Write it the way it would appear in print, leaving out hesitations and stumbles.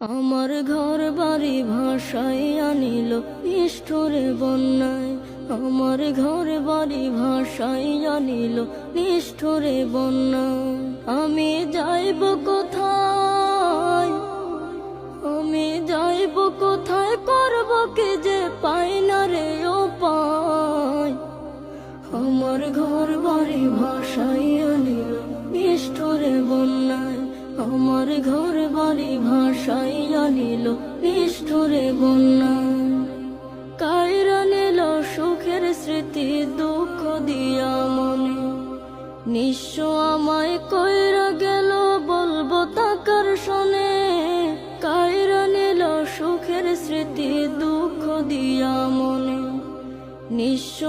আমার ঘর বাড়ি ভাসাইয়া নিল নিষ্ঠুরে বন্যায়। আমার ঘর বাড়ি ভাসাইয়া নিল নিষ্ঠুরে বন্যায়। আমি যাইব কোথায়, আমি যাইব কোথায়, করব কি যে পাই না রে উপায়। আমার ঘর বাড়ি ভাসাইয়া নিল নিষ্ঠুরে বন্যায়। আমার ঘর বাড়ি ভাসাইয়া নিল নিষ্ঠুরে বন্যায়। কাইরা নিল সুখের স্মৃতি দুঃখ দিয়া মনে, নিঃস্ব আমায় কইরা গেল বলবো তাকার শোনে। কাইরা নিল সুখের স্মৃতি দুঃখ দিয়া মনে, নিঃস্ব